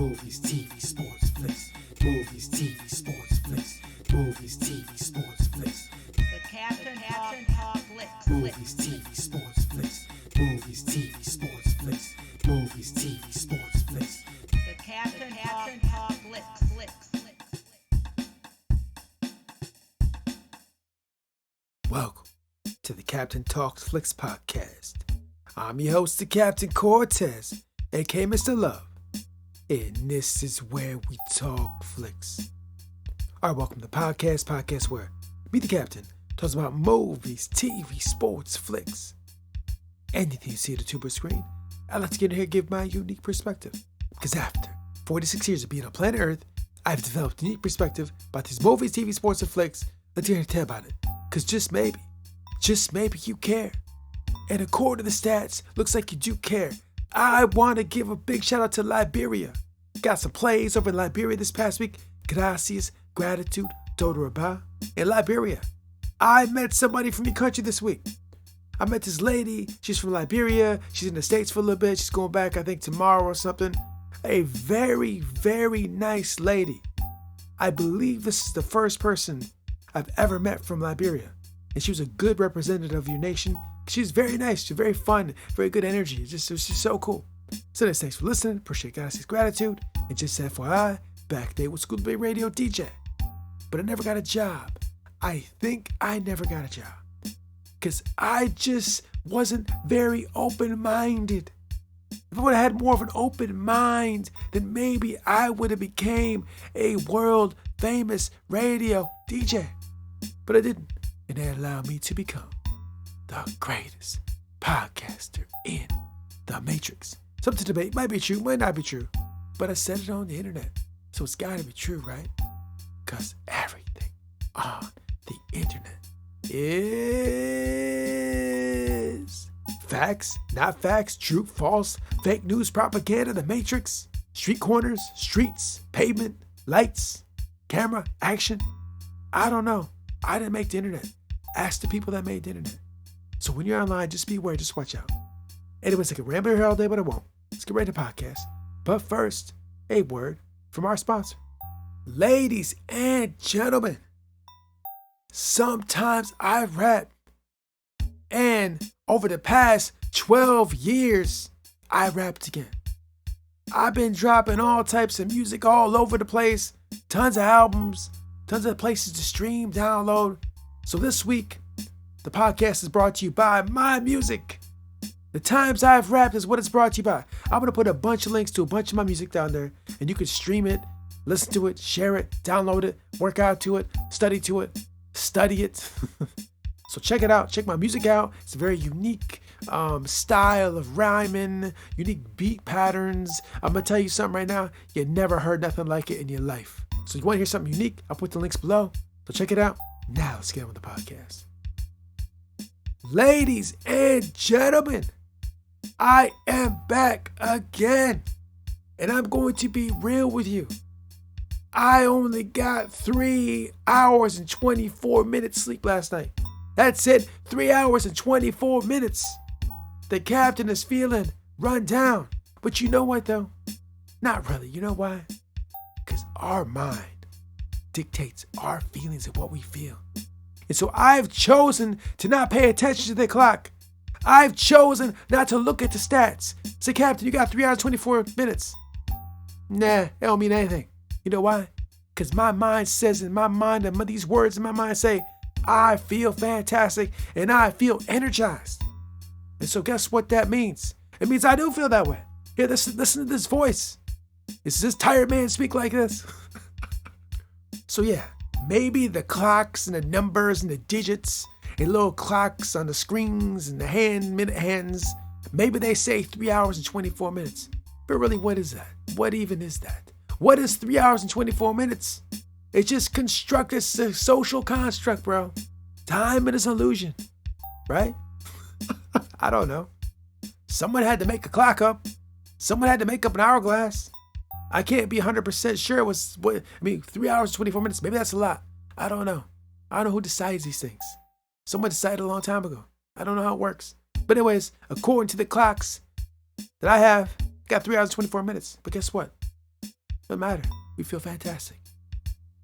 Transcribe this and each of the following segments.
Movies, TV, sports, flicks. Movies, TV, sports, flicks. Movies, TV, sports, flicks. The Captain Talk Flicks. Movies, TV, sports, flicks. Movies, TV, sports, flicks. Movies, TV, sports, flicks. The Captain Talk Flicks. Welcome to the Captain Talks Flicks podcast. I'm your host, the Captain Cortez, aka Mr. Love, and this is where we talk flicks. All right, welcome to the podcast where me, the Captain, talks about movies, TV, sports, flicks, anything you see on the tuber screen. I like to get in here and give my unique perspective, because after 46 years of being on planet Earth, I've developed a unique perspective about these movies, TV, sports, and flicks. Let's hear and tell about it, because just maybe you care. And according to the stats, looks like you do care. I want to give a big shout out to Liberia. Got some plays over in Liberia this past week. Gracias, gratitude, Dodoraba. In Liberia, I met somebody from your country this week. I met this lady. She's from Liberia. She's in the States for a little bit. She's going back, I think, tomorrow or something. A very, very nice lady. I believe this is the first person I've ever met from Liberia. And she was a good representative of your nation. She's very nice. She's very fun. Very good energy. It was just so cool. So thanks for listening. Appreciate guys' gratitude. And just FYI, back day with School Bay Radio DJ. But I never got a job. I think I never got a job. Because I just wasn't very open-minded. If I would have had more of an open mind, then maybe I would have became a world-famous radio DJ. But I didn't. And that allowed me to become the greatest podcaster in the Matrix. Something to debate. Might be true, might not be true. But I said it on the internet. So it's gotta be true, right? Because everything on the internet is facts, not facts, true, false, fake news, propaganda, the Matrix, street corners, streets, pavement, lights, camera, action. I don't know. I didn't make the internet. Ask the people that made the internet. So when you're online, just beware, just watch out. Anyways, I can ramble here all day, but I won't. Let's get right to the podcast. But first, a word from our sponsor. Ladies and gentlemen, sometimes I rap. And over the past 12 years, I rapped again. I've been dropping all types of music all over the place. Tons of albums, tons of places to stream, download. So this week, the podcast is brought to you by my music. The times I've rapped is what it's brought to you by. I'm going to put a bunch of links to a bunch of my music down there, and you can stream it, listen to it, share it, download it, work out to it, study it. So check it out. Check my music out. It's a very unique style of rhyming, unique beat patterns. I'm going to tell you something right now. You never heard nothing like it in your life. So you want to hear something unique? I'll put the links below. So check it out. Now let's get on with the podcast. Ladies and gentlemen, I am back again. And I'm going to be real with you. I only got 3 hours and 24 minutes sleep last night. That's it, 3 hours and 24 minutes. The captain is feeling run down. But you know what though? Not really. You know why? Because our mind dictates our feelings and what we feel. And so I've chosen to not pay attention to the clock. I've chosen not to look at the stats. Say, Captain, you got 3 hours, 24 minutes. Nah, it don't mean anything. You know why? Because my mind says in my mind, and these words in my mind say, I feel fantastic and I feel energized. And so guess what that means? It means I do feel that way. Here, listen to this voice. Is this tired man speak like this? So yeah, maybe the clocks and the numbers and the digits and little clocks on the screens and the minute hands, maybe they say 3 hours and 24 minutes. But really, what is that? What even is that? What is 3 hours and 24 minutes? It's just constructed, it's a social construct, bro. Time is an illusion, right? I don't know. Someone had to make a clock up. Someone had to make up an hourglass. I can't be 100% sure it was 3 hours, 24 minutes. Maybe that's a lot. I don't know. I don't know who decides these things. Someone decided a long time ago. I don't know how it works. But anyways, according to the clocks that I have, got 3 hours, 24 minutes. But guess what? Doesn't matter. We feel fantastic.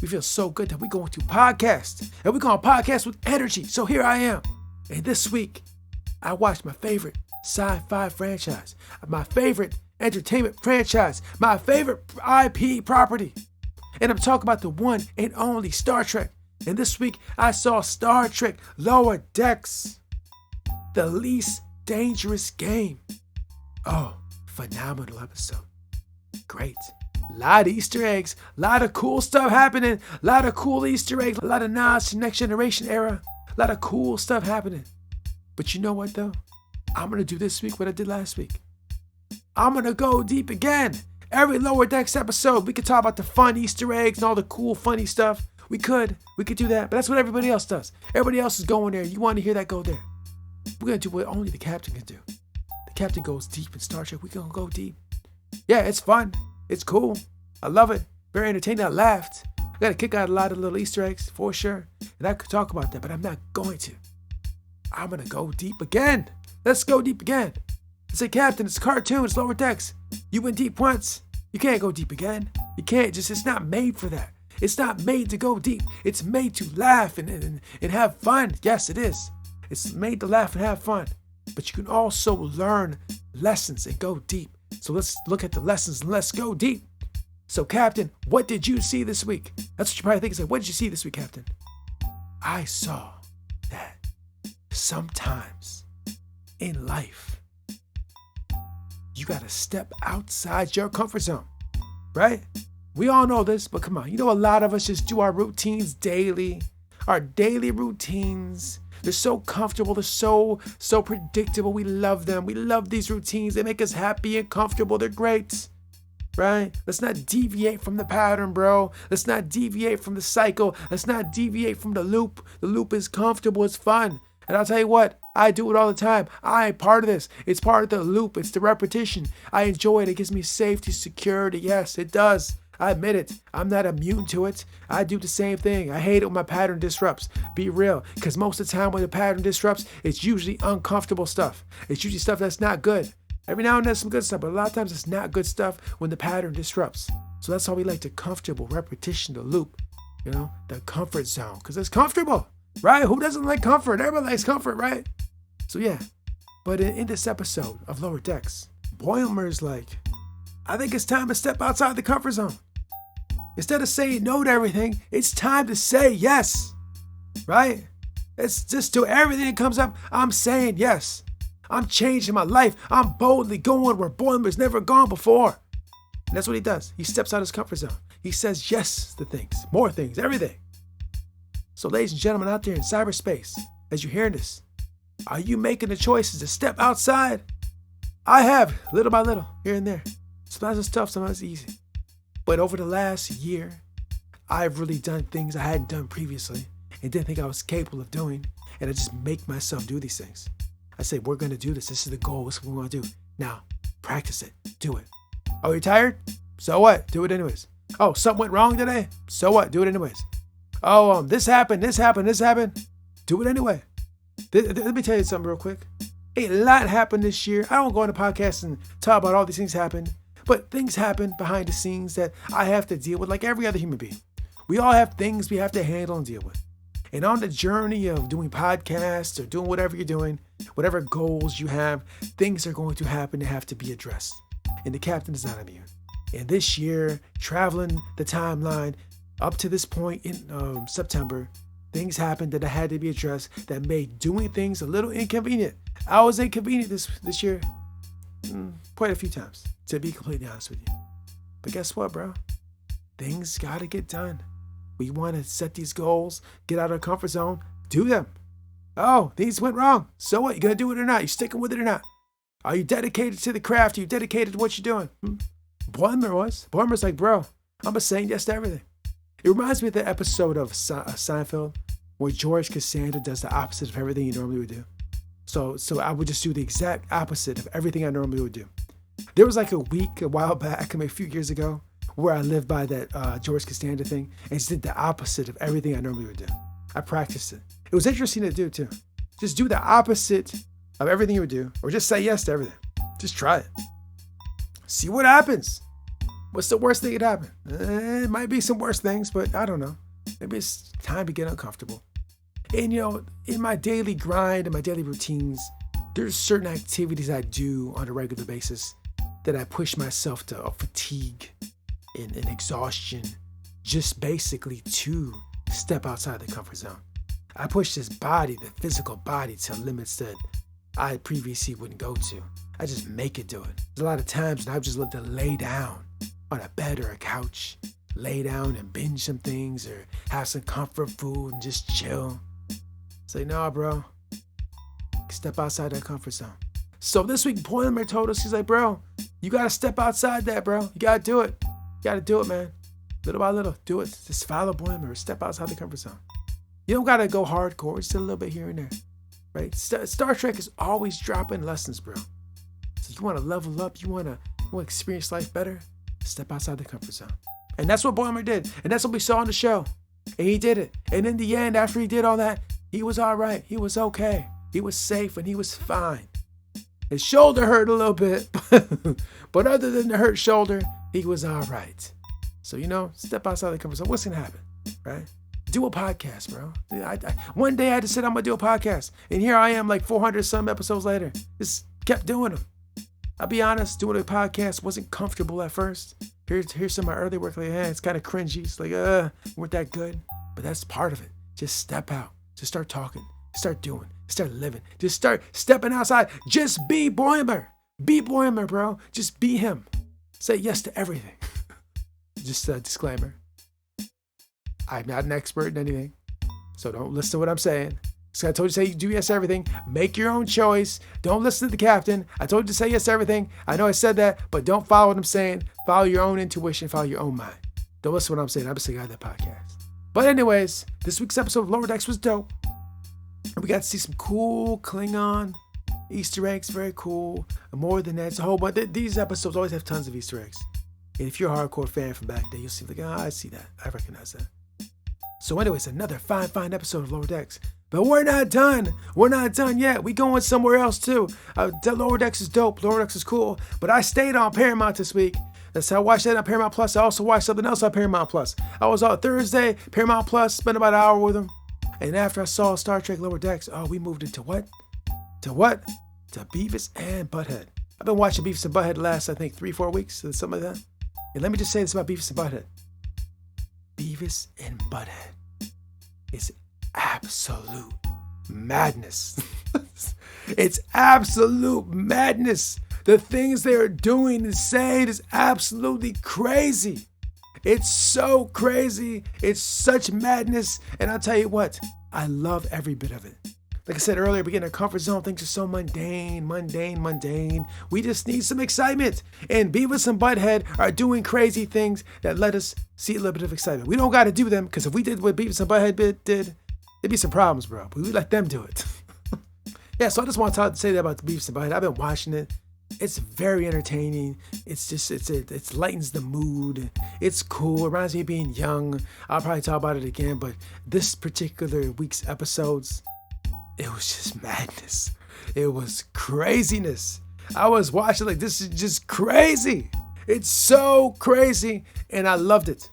We feel so good that we're going to podcast. And we're going to podcast with energy. So here I am. And this week, I watched my favorite sci-fi franchise, my favorite entertainment franchise, my favorite IP property. And I'm talking about the one and only Star Trek. And this week, I saw Star Trek Lower Decks, the least dangerous game. Oh, phenomenal episode. Great. A lot of Easter eggs, a lot of cool stuff happening, a lot of cool Easter eggs, a lot of nods to Next Generation era, a lot of cool stuff happening. But you know what though? I'm going to do this week what I did last week. I'm going to go deep again. Every Lower Decks episode, we could talk about the fun Easter eggs and all the cool, funny stuff. We could do that, but that's what everybody else does. Everybody else is going there. You want to hear that, go there. We're going to do what only the captain can do. The captain goes deep in Star Trek. We're going to go deep. Yeah, it's fun. It's cool. I love it. Very entertaining. I laughed. I got a kick out of a lot of little Easter eggs, for sure. And I could talk about that, but I'm not going to. I'm going to go deep again. Let's go deep again. I say, Captain, it's a cartoon. It's Lower Decks. You went deep once. You can't go deep again. You can't. It's not made for that. It's not made to go deep. It's made to laugh and have fun. Yes, it is. It's made to laugh and have fun. But you can also learn lessons and go deep. So let's look at the lessons and let's go deep. So, Captain, what did you see this week? That's what you probably think. It's like, what did you see this week, Captain? I saw that sometimes in life, you got to step outside your comfort zone, right? We all know this, but come on. You know, a lot of us just do our routines daily, our daily routines. They're so comfortable. They're so predictable. We love them. We love these routines. They make us happy and comfortable. They're great, right? Let's not deviate from the pattern, bro. Let's not deviate from the cycle. Let's not deviate from the loop. The loop is comfortable. It's fun. And I'll tell you what, I do it all the time. I'm part of this. It's part of the loop. It's the repetition. I enjoy it. It gives me safety, security. Yes, it does. I admit it. I'm not immune to it. I do the same thing. I hate it when my pattern disrupts. Be real. Because most of the time when the pattern disrupts, it's usually uncomfortable stuff. It's usually stuff that's not good. Every now and then some good stuff, but a lot of times it's not good stuff when the pattern disrupts. So that's why we like the comfortable repetition, the loop. You know, the comfort zone. Because it's comfortable, right? Who doesn't like comfort? Everybody likes comfort, right? So yeah. But in this episode of Lower Decks, Boimler's like, I think it's time to step outside the comfort zone. Instead of saying no to everything, it's time to say yes, right? It's just to everything that comes up, I'm saying yes. I'm changing my life. I'm boldly going where Boimler's never gone before. And that's what he does. He steps out of his comfort zone. He says yes to things, more things, everything. So ladies and gentlemen out there in cyberspace, as you're hearing this, are you making the choices to step outside? I have, little by little, here and there. Sometimes it's tough, sometimes it's easy. But over the last year, I've really done things I hadn't done previously and didn't think I was capable of doing. And I just make myself do these things. I say, we're going to do this. This is the goal. This is what we're going to do. Now, practice it. Do it. Oh, you're tired? So what? Do it anyways. Oh, something went wrong today? So what? Do it anyways. Oh, this happened. Do it anyway. Let me tell you something real quick. A lot happened this year. I don't go on the podcast and talk about all these things happened. But things happen behind the scenes that I have to deal with like every other human being. We all have things we have to handle and deal with. And on the journey of doing podcasts or doing whatever you're doing, whatever goals you have, things are going to happen and have to be addressed. And the captain is not immune. And this year, traveling the timeline up to this point in September, things happened that had to be addressed that made doing things a little inconvenient. I was inconvenient this year quite a few times, to be completely honest with you. But guess what, bro? Things gotta get done. We want to set these goals, get out of our comfort zone, do them. Oh, things went wrong. So what? You gonna do it or not? You sticking with it or not? Are you dedicated to the craft? Are you dedicated to what you're doing? Boimler was. Boimler's like, bro, I'm saying yes to everything. It reminds me of the episode of Seinfeld where George Costanza does the opposite of everything he normally would do. So I would just do the exact opposite of everything I normally would do. There was like a while back, a few years ago, where I lived by that George Costanza thing and just did the opposite of everything I normally would do. I practiced it. It was interesting to do too. Just do the opposite of everything you would do, or just say yes to everything. Just try it. See what happens. What's the worst thing that could happen? It might be some worse things, but I don't know. Maybe it's time to get uncomfortable. And in my daily grind and my daily routines, there's certain activities I do on a regular basis that I push myself to fatigue and exhaustion, just basically to step outside the comfort zone. I push this body, the physical body, to limits that I previously wouldn't go to. I just make it do it. There's a lot of times when I've just loved to lay down on a bed or a couch, lay down and binge some things or have some comfort food and just chill. Say, nah, bro, step outside that comfort zone. So this week, Boiler told us, he's like, bro, you got to step outside that, bro. You got to do it. You got to do it, man. Little by little, do it. Just follow Boiler. Step outside the comfort zone. You don't got to go hardcore. Just a little bit here and there, right? Star Trek is always dropping lessons, bro. So you want to level up, you want to experience life better, step outside the comfort zone. And that's what Boiler did. And that's what we saw on the show. And he did it. And in the end, after he did all that, he was all right. He was okay. He was safe and he was fine. His shoulder hurt a little bit, but other than the hurt shoulder, he was all right. So, step outside the comfort zone. What's going to happen, right? Do a podcast, bro. One day I had to sit, I'm going to do a podcast. And here I am like 400 some episodes later. Just kept doing them. I'll be honest, doing a podcast wasn't comfortable at first. Here's some of my early work. Like, it's kind of cringy. It's like, weren't that good. But that's part of it. Just step out. Just start talking. Start doing. Start living. Just start stepping outside. Just be Boiler. Be Boiler, bro. Just be him. Say yes to everything. Just a disclaimer. I'm not an expert in anything. So don't listen to what I'm saying. So I told you to say do yes to everything. Make your own choice. Don't listen to the captain. I told you to say yes to everything. I know I said that, but don't follow what I'm saying. Follow your own intuition. Follow your own mind. Don't listen to what I'm saying. I'm just a guy that podcast. But anyways, this week's episode of Lower Decks was dope. And we got to see some cool Klingon Easter eggs. Very cool. And more than that, it's a whole bunch. These episodes always have tons of Easter eggs. And if you're a hardcore fan from back then, you'll see like, I see that. I recognize that. So anyways, another fine episode of Lower Decks. But we're not done. We're not done yet. We going somewhere else too. Lower Decks is dope. Lower Decks is cool. But I stayed on Paramount this week. That's how I watched that on Paramount Plus. I also watched something else on Paramount Plus. I was on Thursday, Paramount Plus, spent about an hour with them. And after I saw Star Trek Lower Decks, we moved into what? To what? To Beavis and Butthead. I've been watching Beavis and Butthead the last, I think, 3-4 weeks, something like that. And let me just say this about Beavis and Butthead. Beavis and Butthead is absolute madness. It's absolute madness. The things they are doing and saying is absolutely crazy. It's so crazy. It's such madness. And I'll tell you what, I love every bit of it. Like I said earlier, we get in our comfort zone. Things are so mundane. We just need some excitement. And Beavis and Butthead are doing crazy things that let us see a little bit of excitement. We don't got to do them, because if we did what Beavis and Butthead did, there'd be some problems, bro. But we let them do it. Yeah, so I just want to say that about the Beavis and Butthead. I've been watching it. It's very entertaining. It lightens the mood. It's cool. It reminds me of being young. I'll probably talk about it again, but this particular week's episodes, it was just madness. It was craziness. I was watching like, this is just crazy. It's so crazy, and I loved it.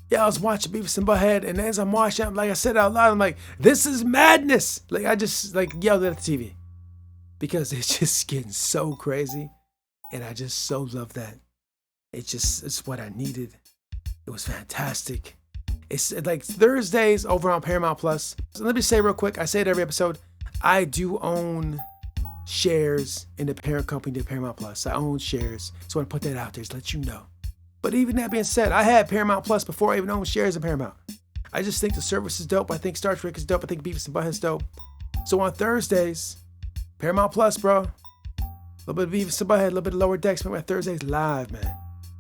Yeah, I was watching Beavis and Butthead, and as I'm watching, like I said out loud, I'm like, this is madness. Like, I just yelled at the TV. Because it's just getting so crazy. And I just so love that. It's what I needed. It was fantastic. It's like Thursdays over on Paramount Plus. So let me say real quick, I say it every episode, I do own shares in the parent company, the Paramount Plus. I own shares. So I want to put that out there, just let you know. But even that being said, I had Paramount Plus before I even owned shares in Paramount. I just think the service is dope. I think Star Trek is dope. I think Beavis and Butthead is dope. So on Thursdays, Paramount Plus, bro. A little bit of Beavis and Butthead, a little bit of Lower Decks. Make my Thursdays live, man.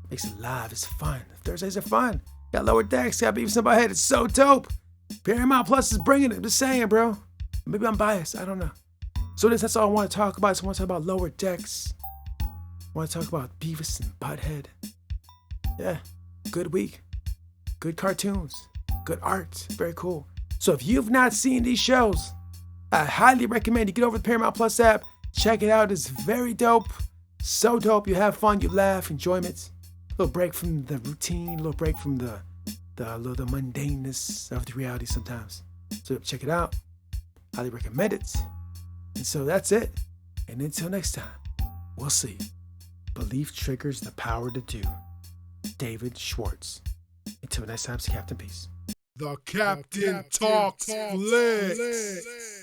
Makes it live. It's fun. Thursdays are fun. Got Lower Decks, got Beavis and Butthead. It's so dope. Paramount Plus is bringing it. I'm just saying, bro. Maybe I'm biased. I don't know. So that's all I want to talk about. So I want to talk about Lower Decks. I want to talk about Beavis and Butthead. Yeah. Good week. Good cartoons. Good art. Very cool. So if you've not seen these shows, I highly recommend you get over the Paramount Plus app. Check it out. It's very dope. So dope. You have fun. You laugh. Enjoyment. little break from the routine, a little break from the mundaneness of the reality sometimes. So check it out. Highly recommend it. And so that's it. And until next time, we'll see. Belief triggers the power to do. David Schwartz. Until next time, it's Captain Peace. The Captain Talks Flicks.